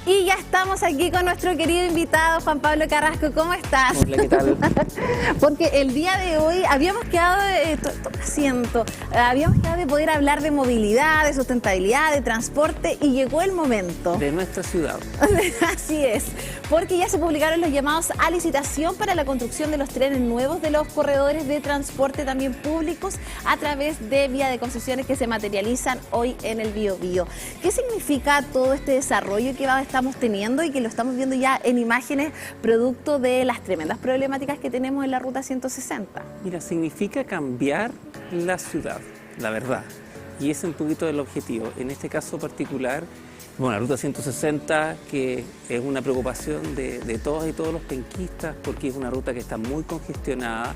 Y ya estamos aquí con nuestro querido invitado, Juan Pablo Carrasco. ¿Cómo estás? Hola, ¿qué tal? Porque el día de hoy habíamos quedado habíamos quedado de poder hablar de movilidad, de sustentabilidad, de transporte, y llegó el momento. De nuestra ciudad. Así es, porque ya se publicaron los llamados a licitación para la construcción de los trenes nuevos de los corredores de transporte también públicos a través de vía de concesiones que se materializan hoy en el Biobío. ¿Qué significa todo este desarrollo que estamos teniendo y que lo estamos viendo ya en imágenes producto de las tremendas problemáticas que tenemos en la Ruta 160? Mira, significa cambiar la ciudad, la verdad. Y ese es un poquito el objetivo. En este caso particular, bueno, la Ruta 160, que es una preocupación de todas y todos los penquistas, porque es una ruta que está muy congestionada,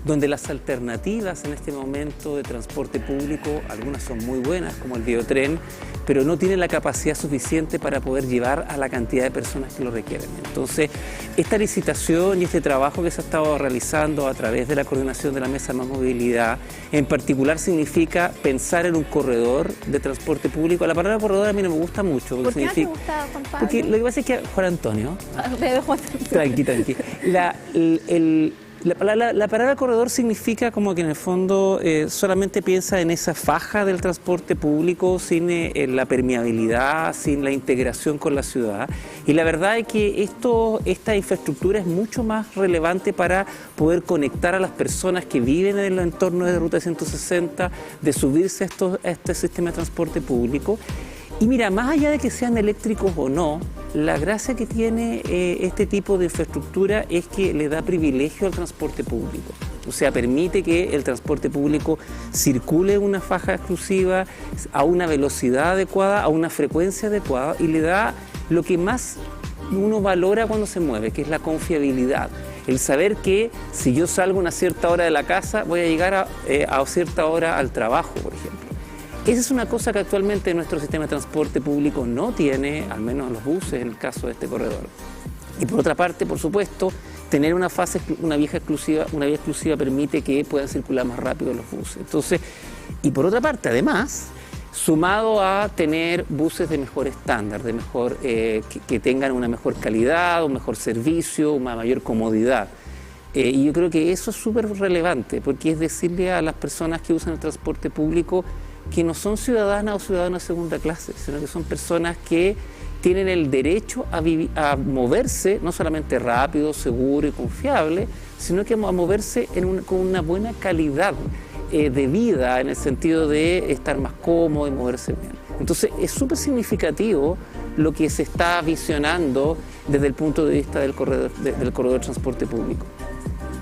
donde las alternativas en este momento de transporte público, algunas son muy buenas, como el biotren, pero no tienen la capacidad suficiente para poder llevar a la cantidad de personas que lo requieren. Entonces, esta licitación y este trabajo que se ha estado realizando a través de la coordinación de la Mesa Más Movilidad, en particular significa pensar en un corredor de transporte público. La palabra corredor a mí no me gusta mucho. ¿Por qué no te gusta, Juan Pablo? Porque lo que pasa es que, Juan Antonio... Juan Antonio. Tranqui. La palabra corredor significa como que en el fondo solamente piensa en esa faja del transporte público sin la permeabilidad, sin la integración con la ciudad. Y la verdad es que esta infraestructura es mucho más relevante para poder conectar a las personas que viven en el entorno de Ruta 160, de subirse a este sistema de transporte público. Y mira, más allá de que sean eléctricos o no, la gracia que tiene este tipo de infraestructura es que le da privilegio al transporte público. O sea, permite que el transporte público circule en una faja exclusiva, a una velocidad adecuada, a una frecuencia adecuada, y le da lo que más uno valora cuando se mueve, que es la confiabilidad. El saber que si yo salgo a una cierta hora de la casa, voy a llegar a cierta hora al trabajo, por ejemplo. Esa es una cosa que actualmente nuestro sistema de transporte público no tiene, al menos los buses en el caso de este corredor. Y por otra parte, por supuesto, tener una vía exclusiva permite que puedan circular más rápido los buses. Entonces, y por otra parte, además, sumado a tener buses de mejor estándar, que tengan una mejor calidad, un mejor servicio, una mayor comodidad. Y yo creo que eso es súper relevante, porque es decirle a las personas que usan el transporte público que no son ciudadanas o ciudadanos de segunda clase, sino que son personas que tienen el derecho a moverse, no solamente rápido, seguro y confiable, sino que a moverse con una buena calidad de vida, en el sentido de estar más cómodo y moverse bien. Entonces, es súper significativo lo que se está visionando desde el punto de vista del corredor de transporte público.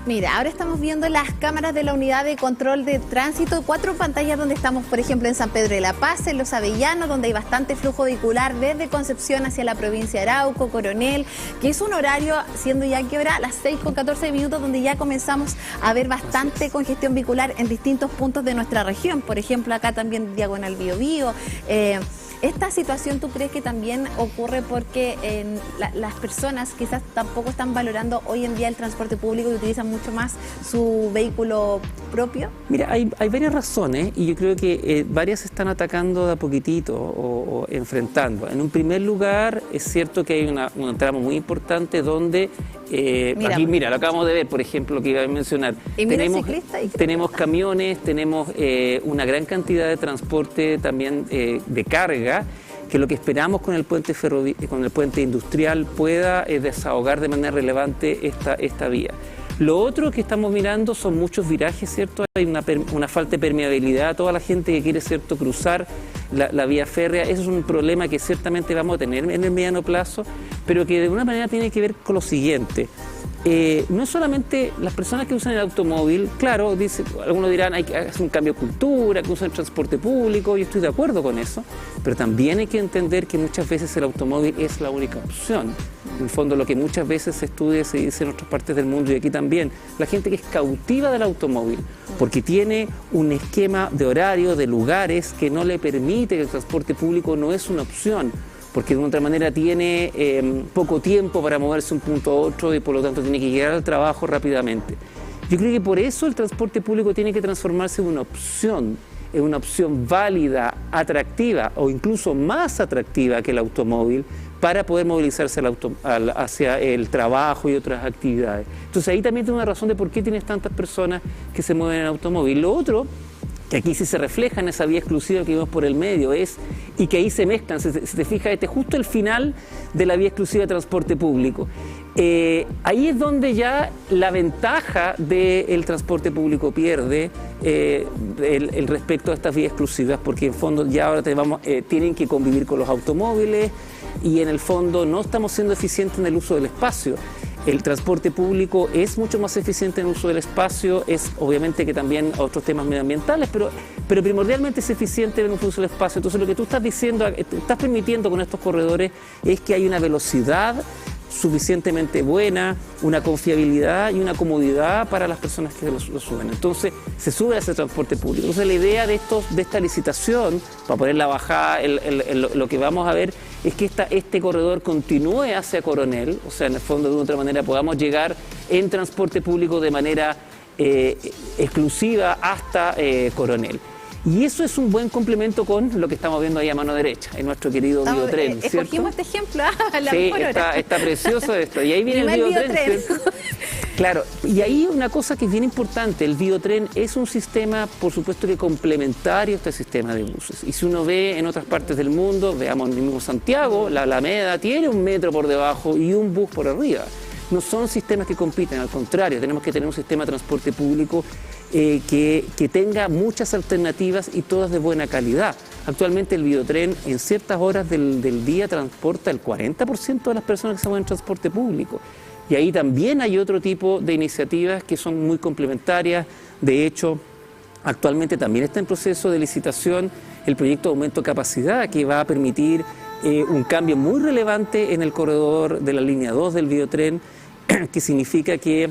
Mira, ahora estamos viendo las cámaras de la unidad de control de tránsito, 4 pantallas donde estamos, por ejemplo, en San Pedro de la Paz, en Los Avellanos, donde hay bastante flujo vehicular desde Concepción hacia la provincia de Arauco, Coronel, que es un horario, siendo ya que hora, las 6:14, donde ya comenzamos a ver bastante congestión vehicular en distintos puntos de nuestra región. Por ejemplo, acá también Diagonal Biobío. ¿Esta situación tú crees que también ocurre porque las personas quizás tampoco están valorando hoy en día el transporte público y utilizan mucho más su vehículo propio? Mira, hay varias razones, y yo creo que varias se están atacando de a poquitito o enfrentando. En un primer lugar, es cierto que hay un tramo muy importante donde, aquí mira, lo acabamos de ver, por ejemplo, lo que iba a mencionar. Y tenemos camiones, tenemos una gran cantidad de transporte también de carga, que lo que esperamos con el puente industrial pueda desahogar de manera relevante esta vía. Lo otro que estamos mirando son muchos virajes, ¿cierto? Hay una falta de permeabilidad a toda la gente que quiere, ¿cierto?, cruzar la vía férrea. Eso es un problema que ciertamente vamos a tener en el mediano plazo, pero que de alguna manera tiene que ver con lo siguiente. No es solamente las personas que usan el automóvil, claro, algunos dirán hay que hacer un cambio de cultura, que usan el transporte público, yo estoy de acuerdo con eso, pero también hay que entender que muchas veces el automóvil es la única opción. En el fondo, lo que muchas veces se estudia, se dice en otras partes del mundo y aquí también, la gente que es cautiva del automóvil, porque tiene un esquema de horario, de lugares que no le permite que el transporte público no es una opción, porque de otra manera tiene poco tiempo para moverse de un punto a otro y por lo tanto tiene que llegar al trabajo rápidamente. Yo creo que por eso el transporte público tiene que transformarse en una opción es una opción válida, atractiva o incluso más atractiva que el automóvil para poder movilizarse hacia el trabajo y otras actividades. Entonces ahí también tiene una razón de por qué tienes tantas personas que se mueven en automóvil. Lo otro, que aquí sí se refleja en esa vía exclusiva que vimos por el medio, y que ahí se mezclan, si te fijas, este es justo el final de la vía exclusiva de transporte público. Ahí es donde ya la ventaja del transporte público pierde el respecto a estas vías exclusivas, porque en fondo ya ahora tienen que convivir con los automóviles y en el fondo no estamos siendo eficientes en el uso del espacio. El transporte público es mucho más eficiente en el uso del espacio, es obviamente que también otros temas medioambientales, pero primordialmente es eficiente en el uso del espacio. Entonces lo que tú estás diciendo, estás permitiendo con estos corredores es que hay una velocidad suficientemente buena, una confiabilidad y una comodidad para las personas que lo suben. Entonces se sube a ese transporte público. Entonces la idea de esta licitación, para ponerla bajada, lo que vamos a ver es que este corredor continúe hacia Coronel, o sea, en el fondo de una otra manera podamos llegar en transporte público de manera exclusiva hasta Coronel. Y eso es un buen complemento con lo que estamos viendo ahí a mano derecha, en nuestro querido biotren, ¿cierto? Escogimos este ejemplo a la sí, mejor hora. Está precioso esto. Y ahí viene el biotren, ¿cierto? Claro, y ahí una cosa que es bien importante, el biotren es un sistema, por supuesto, que complementario a este sistema de buses. Y si uno ve en otras partes del mundo, veamos en el mismo Santiago, la Alameda tiene un metro por debajo y un bus por arriba. No son sistemas que compiten, al contrario, tenemos que tener un sistema de transporte público que tenga muchas alternativas y todas de buena calidad. Actualmente el biotren en ciertas horas del día transporta el 40% de las personas que se mueven en transporte público. Y ahí también hay otro tipo de iniciativas que son muy complementarias. De hecho, actualmente también está en proceso de licitación el proyecto de aumento de capacidad que va a permitir un cambio muy relevante en el corredor de la línea 2 del biotren, que significa que,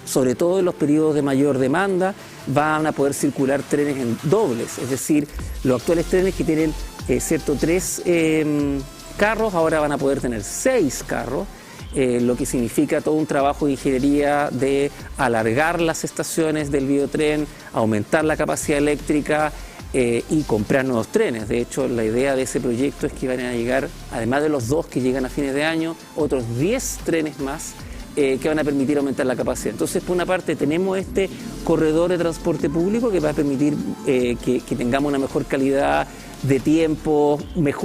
sobre todo en los periodos de mayor demanda, van a poder circular trenes en dobles. Es decir, los actuales trenes que tienen 3 carros, ahora van a poder tener 6 carros, lo que significa todo un trabajo de ingeniería de alargar las estaciones del biotren, aumentar la capacidad eléctrica y comprar nuevos trenes. De hecho, la idea de ese proyecto es que van a llegar, además de los 2 que llegan a fines de año, otros 10 trenes más que van a permitir aumentar la capacidad. Entonces, por una parte, tenemos este corredor de transporte público que va a permitir que tengamos una mejor calidad de tiempo,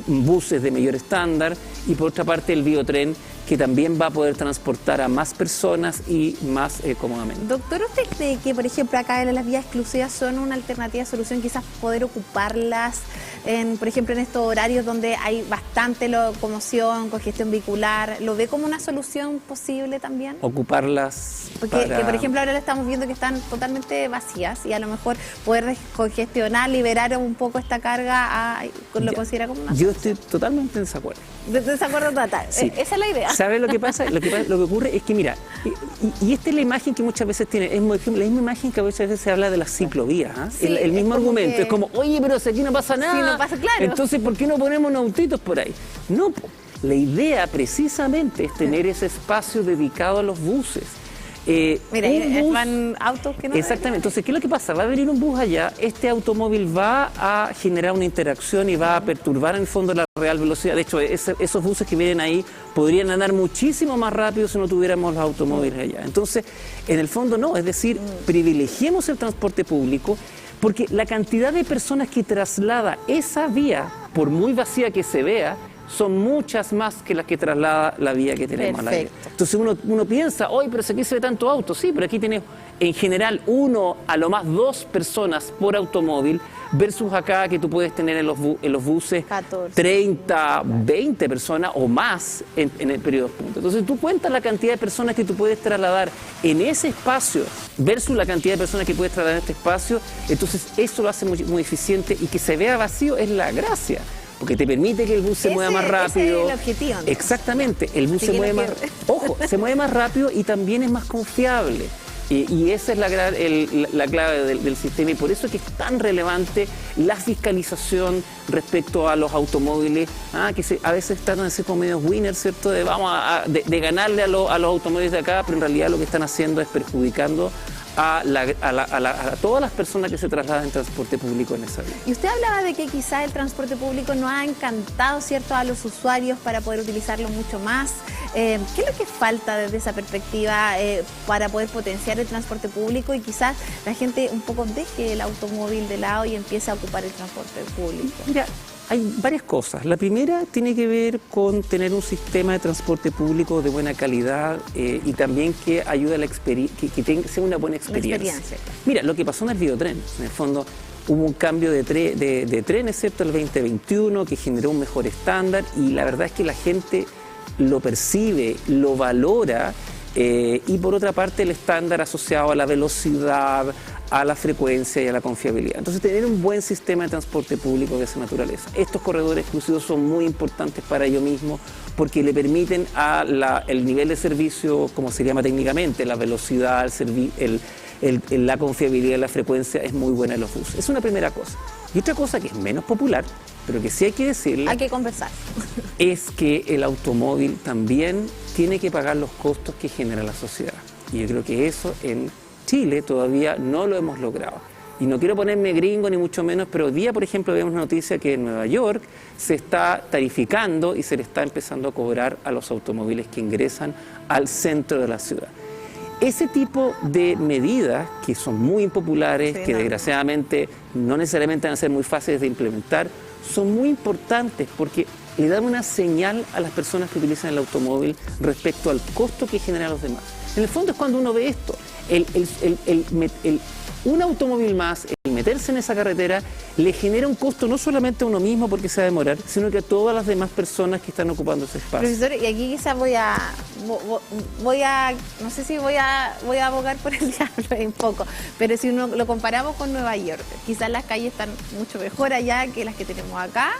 buses de mayor estándar, y por otra parte el biotren, que también va a poder transportar a más personas y más cómodamente. Doctor, ¿usted cree que, por ejemplo, acá las vías exclusivas son una alternativa, solución, quizás poder ocuparlas, por ejemplo, en estos horarios donde hay bastante locomoción, congestión vehicular? ¿Lo ve como una solución posible también? Ocuparlas porque, que, por ejemplo, ahora estamos viendo que están totalmente vacías y a lo mejor poder descongestionar, liberar un poco esta carga, ¿lo considera como una solución? Yo estoy totalmente en desacuerdo. Desacuerdo total. Sí. Esa es la idea. ¿Sabes lo que pasa? Lo que ocurre es que, mira, y esta es la imagen que muchas veces tiene, es la misma imagen que muchas veces se habla de las ciclovías, ¿eh? Sí, el mismo argumento, es como, oye, pero si aquí no pasa nada, sí, no pasa, claro. Entonces, ¿por qué no ponemos unos autitos por ahí? No, la idea precisamente es tener ese espacio dedicado a los buses. Mira, van autos que no... Exactamente, entonces, ¿qué es lo que pasa? Va a venir un bus allá, este automóvil va a generar una interacción y va a perturbar en el fondo la real velocidad. De hecho, esos buses que vienen ahí podrían andar muchísimo más rápido si no tuviéramos los automóviles allá. Entonces, en el fondo no, es decir, privilegiemos el transporte público, porque la cantidad de personas que traslada esa vía, por muy vacía que se vea, son muchas más que las que traslada la vía que tenemos al aire. Entonces uno piensa, oye, pero si aquí se ve tanto auto, sí, pero aquí tienes en general 1 a lo más 2 personas por automóvil, versus acá que tú puedes tener en los buses 14, 30, 20 personas o más en el periodo punto. Entonces tú cuentas la cantidad de personas que tú puedes trasladar en ese espacio versus la cantidad de personas que puedes trasladar en este espacio, entonces eso lo hace muy, muy eficiente, y que se vea vacío es la gracia. Porque te permite que el bus se mueva más rápido. Ese es el objetivo, ¿no? Exactamente, el bus se mueve más, se mueve más rápido y también es más confiable. Y esa es la clave del sistema, y por eso es que es tan relevante la fiscalización respecto a los automóviles, que a veces tratan de ser como medios winners, ¿cierto? De ganarle a los automóviles de acá, pero en realidad lo que están haciendo es perjudicando a todas las personas que se trasladan en transporte público en esa vía. Y usted hablaba de que quizá el transporte público no ha encantado, ¿cierto?, a los usuarios para poder utilizarlo mucho más. ¿Qué es lo que falta desde esa perspectiva para poder potenciar el transporte público y quizás la gente un poco deje el automóvil de lado y empiece a ocupar el transporte público? Mira, hay varias cosas. La primera tiene que ver con tener un sistema de transporte público de buena calidad y también que ayude a la experiencia, que sea una buena experiencia. Mira, lo que pasó en el biotren, en el fondo hubo un cambio de trenes, ¿cierto?, el 2021 que generó un mejor estándar y la verdad es que la gente lo percibe, lo valora y por otra parte el estándar asociado a la velocidad, a la frecuencia y a la confiabilidad. Entonces tener un buen sistema de transporte público de esa naturaleza. Estos corredores exclusivos son muy importantes para ello mismo porque le permiten el nivel de servicio, como se llama técnicamente, la velocidad, la confiabilidad, la frecuencia es muy buena en los buses. Es una primera cosa. Y otra cosa que es menos popular, pero que sí hay que decirle... Hay que conversar. Es que el automóvil también tiene que pagar los costos que genera la sociedad. Y yo creo que eso en Chile todavía no lo hemos logrado. Y no quiero ponerme gringo ni mucho menos, pero hoy día, por ejemplo, vemos una noticia que en Nueva York se está tarificando y se le está empezando a cobrar a los automóviles que ingresan al centro de la ciudad. Ese tipo de medidas, que son muy impopulares, que desgraciadamente no necesariamente van a ser muy fáciles de implementar, son muy importantes porque le dan una señal a las personas que utilizan el automóvil respecto al costo que genera a los demás. En el fondo es cuando uno ve esto, un automóvil más, el meterse en esa carretera, le genera un costo no solamente a uno mismo porque se va a demorar, sino que a todas las demás personas que están ocupando ese espacio. Profesor, y aquí quizás voy a no sé si voy a abogar por el diablo un poco, pero si uno lo comparamos con Nueva York, quizás las calles están mucho mejor allá que las que tenemos acá.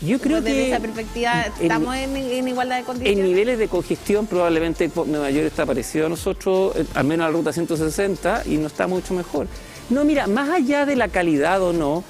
Yo creo desde que esa perspectiva estamos en igualdad de condiciones. En niveles de congestión probablemente Nueva York está parecido a nosotros, al menos a la ruta 160, y no está mucho mejor. No, mira, más allá de la calidad o no,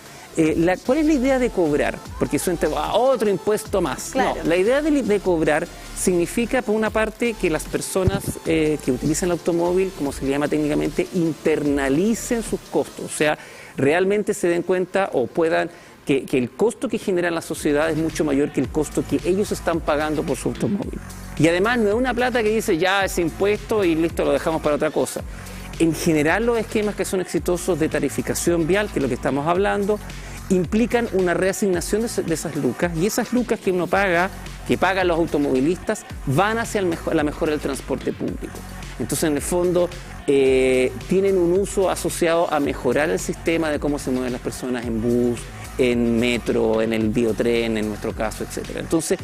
¿cuál es la idea de cobrar? Porque eso a otro impuesto más. Claro. No, la idea de cobrar significa, por una parte, que las personas que utilizan el automóvil, como se le llama técnicamente, internalicen sus costos. O sea, realmente se den cuenta o puedan... Que el costo que genera la sociedad es mucho mayor que el costo que ellos están pagando por su automóvil. Y además no es una plata que dice ya ese impuesto y listo, lo dejamos para otra cosa. En general los esquemas que son exitosos de tarificación vial, que es lo que estamos hablando, implican una reasignación de esas lucas y esas lucas que uno paga, que pagan los automovilistas, van hacia la mejora del transporte público. Entonces en el fondo tienen un uso asociado a mejorar el sistema de cómo se mueven las personas en bus, en metro, en el biotren, en nuestro caso, etc. Entonces,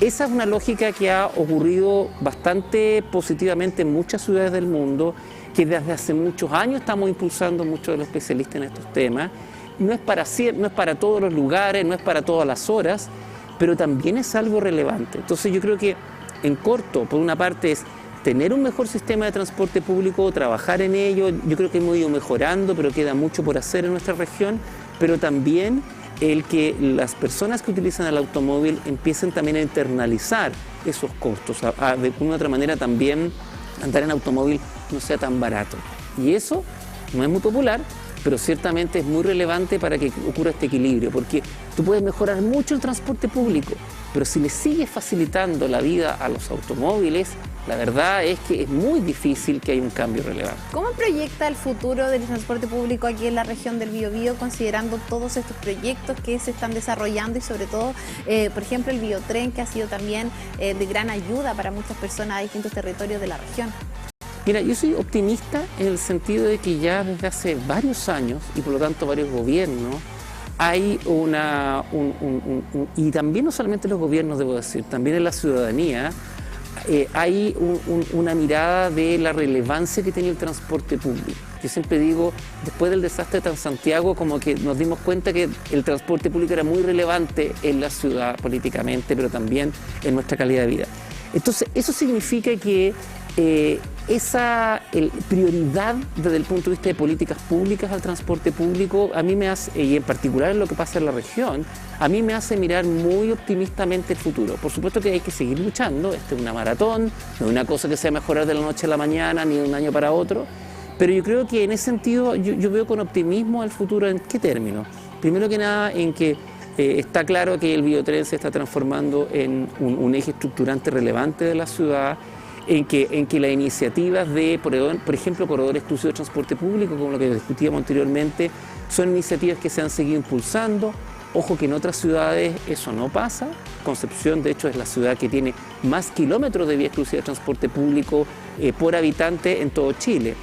esa es una lógica que ha ocurrido bastante positivamente en muchas ciudades del mundo, que desde hace muchos años estamos impulsando muchos de los especialistas en estos temas. No es para todos los lugares, no es para todas las horas, pero también es algo relevante. Entonces, yo creo que en corto, por una parte, es tener un mejor sistema de transporte público, trabajar en ello. Yo creo que hemos ido mejorando, pero queda mucho por hacer en nuestra región, pero también el que las personas que utilizan el automóvil empiecen también a internalizar esos costos, de una otra manera también andar en automóvil no sea tan barato. Y eso no es muy popular, pero ciertamente es muy relevante para que ocurra este equilibrio, porque tú puedes mejorar mucho el transporte público, pero si le sigues facilitando la vida a los automóviles, la verdad es que es muy difícil que haya un cambio relevante. ¿Cómo proyecta el futuro del transporte público aquí en la región del Biobío, considerando todos estos proyectos que se están desarrollando y sobre todo, por ejemplo, el biotren, que ha sido también de gran ayuda para muchas personas a distintos territorios de la región? Mira, yo soy optimista en el sentido de que ya desde hace varios años, y por lo tanto varios gobiernos, hay y también no solamente los gobiernos, debo decir, también en la ciudadanía, hay una mirada de la relevancia que tiene el transporte público. Yo siempre digo, después del desastre de Transantiago, como que nos dimos cuenta que el transporte público era muy relevante en la ciudad políticamente, pero también en nuestra calidad de vida. Entonces, eso significa que esa prioridad desde el punto de vista de políticas públicas al transporte público, a mí me hace, y en particular en lo que pasa en la región, a mí me hace mirar muy optimistamente el futuro. Por supuesto que hay que seguir luchando, es una maratón, no es una cosa que sea mejorar de la noche a la mañana ni de un año para otro, Pero yo creo que en ese sentido yo veo con optimismo el futuro. ¿En qué términos? Primero que nada, en que está claro que el biotren se está transformando en un eje estructurante relevante de la ciudad, en que las iniciativas de, por ejemplo, corredor exclusivo de transporte público, como lo que discutíamos anteriormente, son iniciativas que se han seguido impulsando. Ojo que en otras ciudades eso no pasa. Concepción, de hecho, es la ciudad que tiene más kilómetros de vía exclusiva de transporte público por habitante en todo Chile.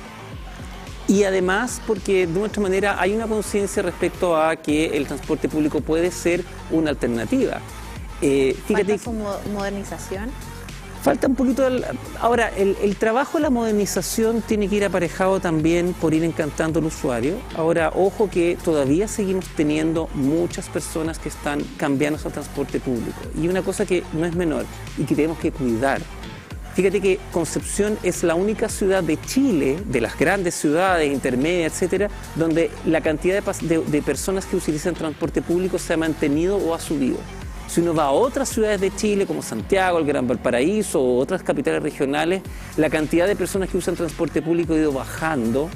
Y además porque de nuestra manera hay una conciencia respecto a que el transporte público puede ser una alternativa. ¿Falta su modernización? Falta un poquito. Ahora, el trabajo de la modernización tiene que ir aparejado también por ir encantando al usuario. Ahora, ojo que todavía seguimos teniendo muchas personas que están cambiando al transporte público. Y una cosa que no es menor y que tenemos que cuidar. Fíjate que Concepción es la única ciudad de Chile, de las grandes ciudades, intermedias, etcétera, donde la cantidad de personas que utilizan transporte público se ha mantenido o ha subido. Si uno va a otras ciudades de Chile, como Santiago, el Gran Valparaíso o otras capitales regionales, la cantidad de personas que usan transporte público ha ido bajando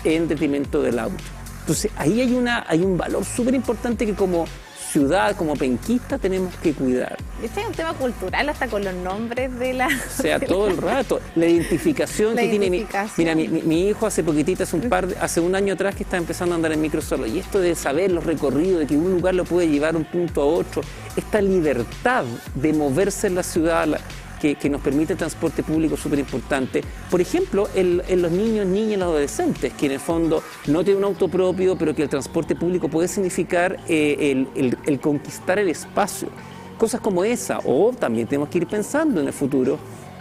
en detrimento del auto. Entonces, ahí hay un valor súper importante que como ciudad, como penquista, tenemos que cuidar. Este es un tema cultural, hasta con los nombres de la... O sea, todo el rato. La identificación que tiene... Mira, mi hijo hace poquitito, hace un año atrás que está empezando a andar en micro solo. Y esto de saber los recorridos, de que un lugar lo puede llevar de un punto a otro, esta libertad de moverse en la ciudad que nos permite el transporte público es súper importante. Por ejemplo, en los niños, niñas y los adolescentes, que en el fondo no tienen un auto propio, pero que el transporte público puede significar el conquistar el espacio. Cosas como esa. O también tenemos que ir pensando en el futuro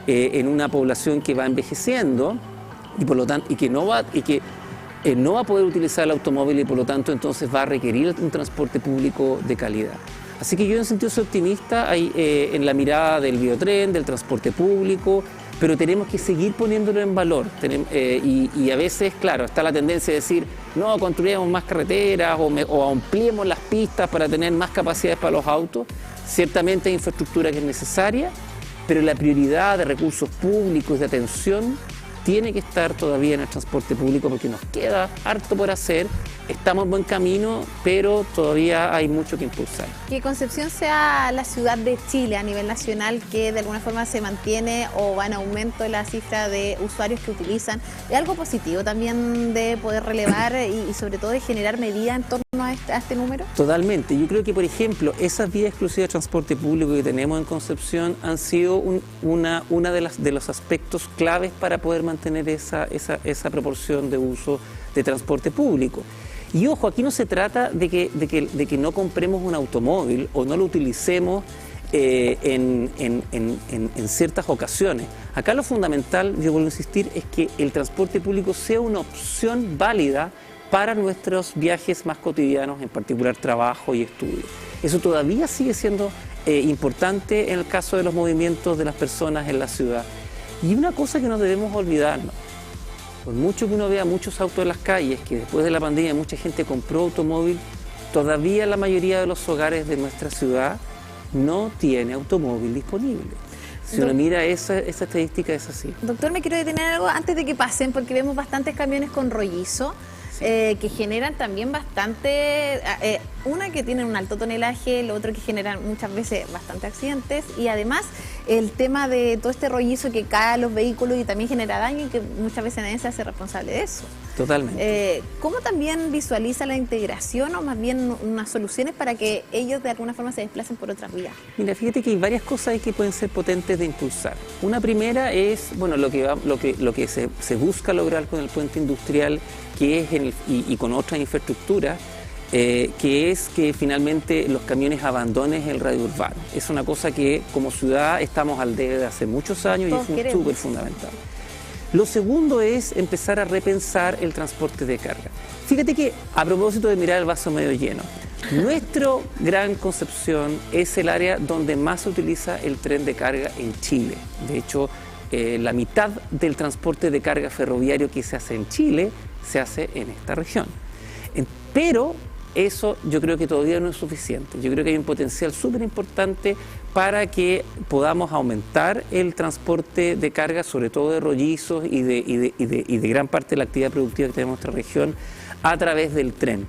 en una población que va envejeciendo y por lo tanto que no va a poder utilizar el automóvil y por lo tanto entonces va a requerir un transporte público de calidad. Así que yo en ese sentido soy optimista en la mirada del biotren, del transporte público, pero tenemos que seguir poniéndolo en valor. Y a veces, claro, está la tendencia de decir, no, construyamos más carreteras o ampliemos las pistas para tener más capacidades para los autos. Ciertamente hay infraestructura que es necesaria, pero la prioridad de recursos públicos, de atención, tiene que estar todavía en el transporte público porque nos queda harto por hacer. Estamos en buen camino, pero todavía hay mucho que impulsar. Que Concepción sea la ciudad de Chile a nivel nacional que de alguna forma se mantiene o va en aumento la cifra de usuarios que utilizan, es algo positivo también de poder relevar y sobre todo de generar medidas en torno a este número. Totalmente. Yo creo que, por ejemplo, esas vías exclusivas de transporte público que tenemos en Concepción han sido una de los aspectos claves para poder mantener esa proporción de uso de transporte público. Y ojo, aquí no se trata de que no compremos un automóvil o no lo utilicemos en ciertas ocasiones. Acá lo fundamental, yo vuelvo a insistir, es que el transporte público sea una opción válida para nuestros viajes más cotidianos, en particular trabajo y estudio. Eso todavía sigue siendo importante en el caso de los movimientos de las personas en la ciudad. Y una cosa que no debemos olvidarnos, por mucho que uno vea muchos autos en las calles, que después de la pandemia mucha gente compró automóvil, todavía la mayoría de los hogares de nuestra ciudad no tiene automóvil disponible. Si uno mira esa estadística, es así. Doctor, me quiero detener algo antes de que pasen, porque vemos bastantes camiones con rollizo. Sí. Que generan también bastante, una que tienen un alto tonelaje, lo otro que generan muchas veces bastantes accidentes y además el tema de todo este rollizo que cae a los vehículos y también genera daño y que muchas veces nadie se hace responsable de eso. Totalmente. ¿Cómo también visualiza la integración o más bien unas soluciones para que ellos de alguna forma se desplacen por otras vías? Mira, fíjate que hay varias cosas ahí que pueden ser potentes de impulsar. Una primera es, bueno, lo que se busca lograr con el puente industrial, que es y con otras infraestructuras, que es que finalmente los camiones abandonen el radio urbano. Es una cosa que como ciudad estamos al debe de hace muchos años y es súper fundamental. Lo segundo es empezar a repensar el transporte de carga. Fíjate que a propósito de mirar el vaso medio lleno, nuestro Gran Concepción es el área donde más se utiliza el tren de carga en Chile. De hecho, la mitad del transporte de carga ferroviario que se hace en Chile se hace en esta región. Pero eso yo creo que todavía no es suficiente. Yo creo que hay un potencial súper importante para que podamos aumentar el transporte de carga, sobre todo de rollizos y de gran parte de la actividad productiva que tenemos en nuestra región, a través del tren.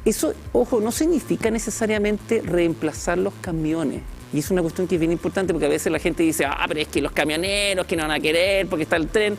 Eso, ojo, no significa necesariamente reemplazar los camiones. Y es una cuestión que es bien importante porque a veces la gente dice, pero es que los camioneros que no van a querer porque está el tren.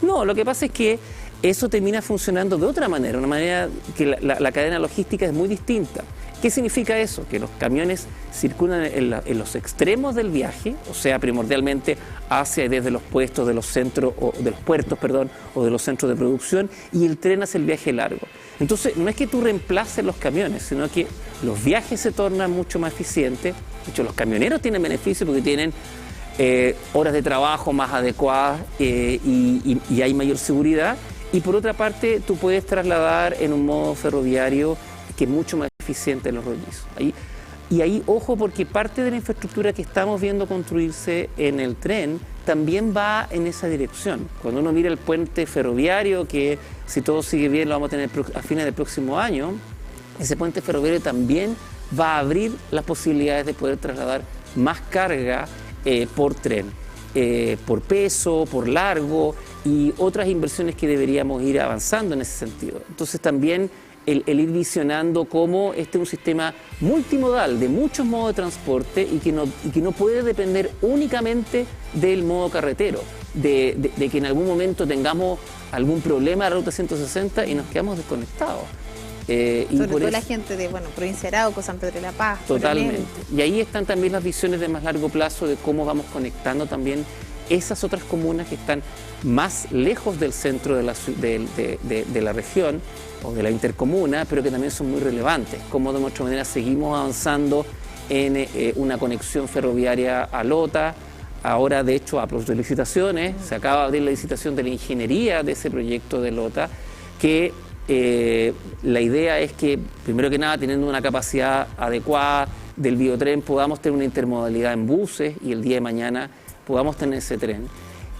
No, lo que pasa es que eso termina funcionando de otra manera, una manera que la cadena logística es muy distinta. ¿Qué significa eso? Que los camiones circulan en los extremos del viaje, o sea, primordialmente hacia y desde los puestos de los centros, o de los puertos, perdón, o de los centros de producción, y el tren hace el viaje largo. Entonces, no es que tú reemplaces los camiones, sino que los viajes se tornan mucho más eficientes. De hecho, los camioneros tienen beneficios porque tienen horas de trabajo más adecuadas y hay mayor seguridad. Y por otra parte, tú puedes trasladar en un modo ferroviario que es mucho más eficiente en los rollizos. Y ahí, ojo, porque parte de la infraestructura que estamos viendo construirse en el tren también va en esa dirección. Cuando uno mira el puente ferroviario, que si todo sigue bien lo vamos a tener a fines del próximo año, ese puente ferroviario también va a abrir las posibilidades de poder trasladar más carga por tren, por peso, por largo y otras inversiones que deberíamos ir avanzando en ese sentido. Entonces también el ir visionando cómo este es un sistema multimodal de muchos modos de transporte y que no puede depender únicamente del modo carretero, de que en algún momento tengamos algún problema de la Ruta 160 y nos quedamos desconectados. Sobre todo la gente de Provincia de Arauco, San Pedro de la Paz. Totalmente. Y ahí están también las visiones de más largo plazo de cómo vamos conectando también esas otras comunas que están más lejos del centro de la región o de la intercomuna, pero que también son muy relevantes. Cómo de nuestra manera seguimos avanzando en una conexión ferroviaria a Lota. Ahora, de hecho, a propósito de licitaciones, se acaba de abrir la licitación de la ingeniería de ese proyecto de Lota, que la idea es que, primero que nada, teniendo una capacidad adecuada del biotren, podamos tener una intermodalidad en buses y el día de mañana podamos tener ese tren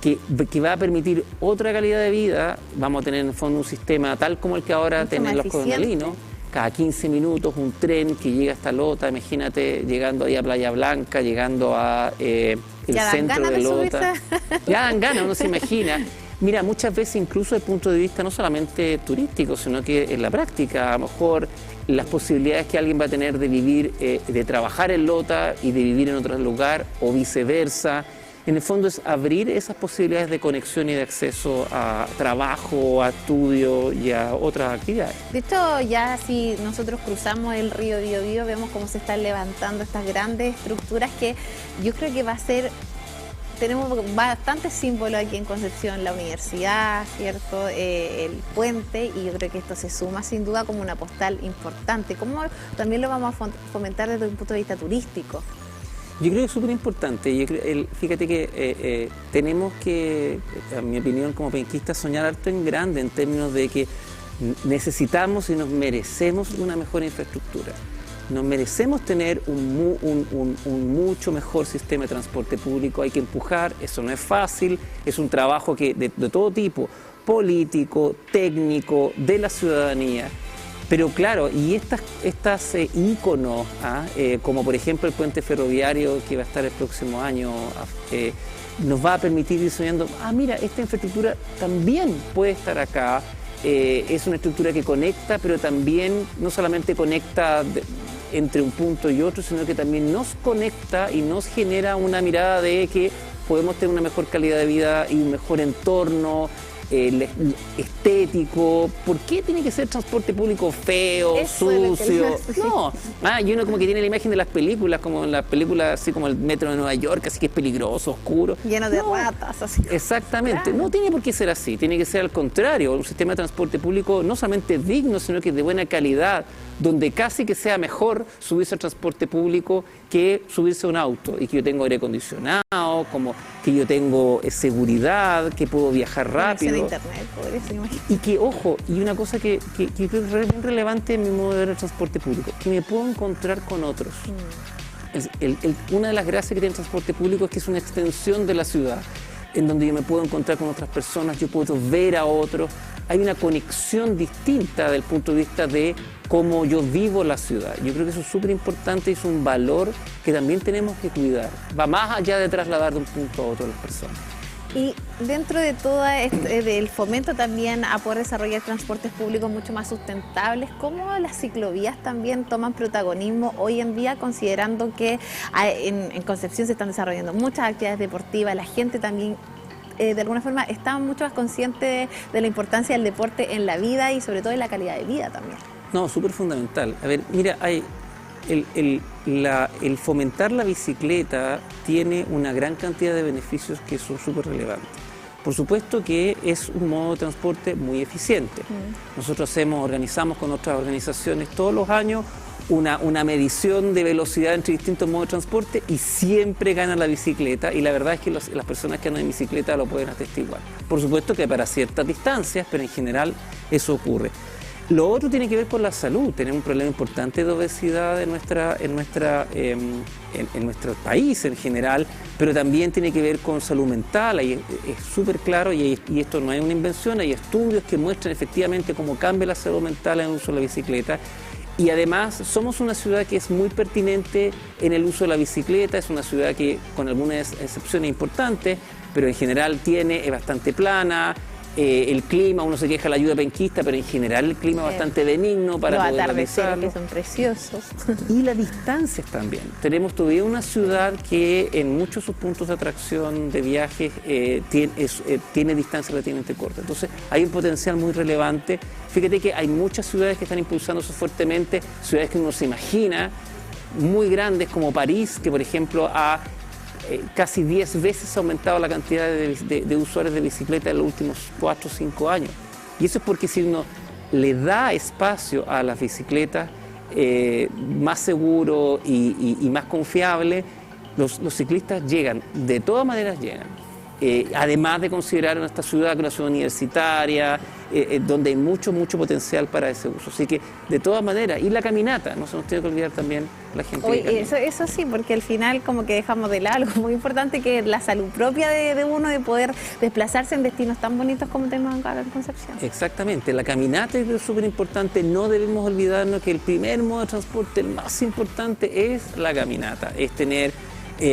que va a permitir otra calidad de vida. Vamos a tener en el fondo un sistema tal como el que ahora tienen los coronelinos. Cada 15 minutos un tren que llega hasta Lota, imagínate llegando ahí a Playa Blanca, llegando a el centro de Lota. Ya dan ganas, uno se imagina. Mira, muchas veces incluso desde el punto de vista no solamente turístico, sino que en la práctica, a lo mejor las posibilidades que alguien va a tener de vivir, de trabajar en Lota y de vivir en otro lugar o viceversa. En el fondo es abrir esas posibilidades de conexión y de acceso a trabajo, a estudio y a otras actividades. De hecho, ya si nosotros cruzamos el río Biobío, vemos cómo se están levantando estas grandes estructuras que yo creo que tenemos bastantes símbolos aquí en Concepción, la universidad, ¿cierto? El puente, y yo creo que esto se suma sin duda como una postal importante. ¿Cómo también lo vamos a fomentar desde un punto de vista turístico? Yo creo que es súper importante. Fíjate que tenemos que, en mi opinión, como penquistas, soñar harto en grande en términos de que necesitamos y nos merecemos una mejor infraestructura. Nos merecemos tener un mucho mejor sistema de transporte público. Hay que empujar, eso no es fácil, es un trabajo que de todo tipo, político, técnico, de la ciudadanía. Pero claro, y estas íconos, como por ejemplo el puente ferroviario que va a estar el próximo año, nos va a permitir ir soñando, mira, esta infraestructura también puede estar acá. Es una estructura que conecta, pero también no solamente conecta entre un punto y otro, sino que también nos conecta y nos genera una mirada de que podemos tener una mejor calidad de vida y un mejor entorno estético. ¿Por qué tiene que ser transporte público feo, sucio? No, y uno como que tiene la imagen de las películas, como en las películas así como el metro de Nueva York, así que es peligroso, oscuro. Lleno de ratas, así. Exactamente, claro. No tiene por qué ser así, tiene que ser al contrario, un sistema de transporte público no solamente digno, sino que de buena calidad, donde casi que sea mejor subirse al transporte público que subirse a un auto, y que yo tengo aire acondicionado, como que yo tengo seguridad, que puedo viajar rápido. Internet, y que, ojo, y una cosa que creo que es bien relevante en mi modo de ver el transporte público, que me puedo encontrar con otros. Una de las gracias que tiene el transporte público es que es una extensión de la ciudad, en donde yo me puedo encontrar con otras personas, yo puedo ver a otros. hay una conexión distinta desde el punto de vista de cómo yo vivo la ciudad. Yo creo que eso es súper importante y es un valor que también tenemos que cuidar. Va más allá de trasladar de un punto a otro a las personas. Y dentro de todo del fomento también a poder desarrollar transportes públicos mucho más sustentables, ¿cómo las ciclovías también toman protagonismo hoy en día, considerando que en Concepción se están desarrollando muchas actividades deportivas, la gente también de alguna forma está mucho más consciente de la importancia del deporte en la vida y sobre todo en la calidad de vida también? No, súper fundamental. A ver, mira, el fomentar la bicicleta tiene una gran cantidad de beneficios que son súper relevantes. Por supuesto que es un modo de transporte muy eficiente. Nosotros organizamos con otras organizaciones todos los años una medición de velocidad entre distintos modos de transporte y siempre gana la bicicleta, y la verdad es que las personas que andan en bicicleta lo pueden atestiguar. Por supuesto que para ciertas distancias, pero en general eso ocurre. Lo otro tiene que ver con la salud. Tenemos un problema importante de obesidad en nuestro país en general, pero también tiene que ver con salud mental. Ahí es súper claro, y esto no es una invención, hay estudios que muestran efectivamente cómo cambia la salud mental en el uso de la bicicleta. Y además somos una ciudad que es muy pertinente en el uso de la bicicleta, es una ciudad que con algunas excepciones importantes, pero en general es bastante plana. El clima, uno se queja de la lluvia penquista, pero en general el clima es bastante benigno para los poder atardeceres realizarlo. que son preciosos. Y las distancias también. Tenemos todavía una ciudad que en muchos de sus puntos de atracción de viajes tiene distancias relativamente cortas. Entonces hay un potencial muy relevante. Fíjate que hay muchas ciudades que están impulsándose fuertemente, ciudades que uno se imagina, muy grandes como París, que por ejemplo casi 10 veces ha aumentado la cantidad de usuarios de bicicleta en los últimos 4 o 5 años. Y eso es porque si uno le da espacio a las bicicletas más seguro y más confiable, los ciclistas llegan, de todas maneras llegan. Además de considerar nuestra ciudad como una ciudad universitaria, donde hay mucho potencial para ese uso. Así que, de todas maneras, y la caminata, no se nos tiene que olvidar también la gente. Oye, eso sí, porque al final como que dejamos de lado algo muy importante, que es la salud propia de uno, de poder desplazarse en destinos tan bonitos como tenemos acá en Concepción. Exactamente, la caminata es súper importante. No debemos olvidarnos que el primer modo de transporte, el más importante, es la caminata, es tener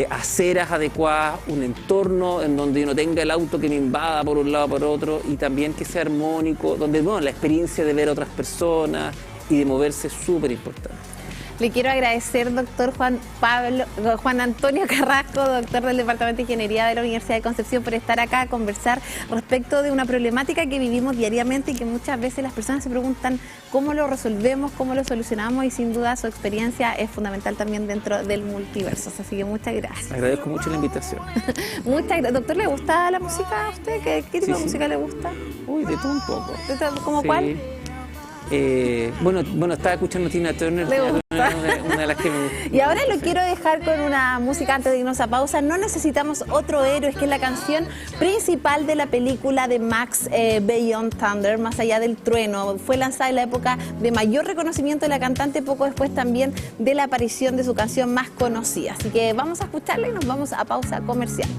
aceras adecuadas, un entorno en donde uno tenga el auto que me invada por un lado o por otro, y también que sea armónico, donde la experiencia de ver a otras personas y de moverse es súper importante. Le quiero agradecer, doctor Juan Antonio Carrasco, doctor del Departamento de Ingeniería de la Universidad de Concepción, por estar acá a conversar respecto de una problemática que vivimos diariamente y que muchas veces las personas se preguntan cómo lo resolvemos, cómo lo solucionamos, y sin duda su experiencia es fundamental también dentro del Multiversos. Así que muchas gracias. Agradezco mucho la invitación. Muchas gracias. Doctor, ¿le gusta la música a usted? ¿Qué tipo de música le gusta? Uy, de todo un poco. ¿Cómo cuál? Bueno, estaba escuchando Tina Turner, una de las que me gusta. Y ahora lo quiero dejar con una música antes de irnos a pausa. No necesitamos otro héroe, que es la canción principal de la película de Max, Beyond Thunder, Más allá del trueno. Fue lanzada en la época de mayor reconocimiento de la cantante, poco después también de la aparición de su canción más conocida. Así que vamos a escucharla y nos vamos a pausa comercial.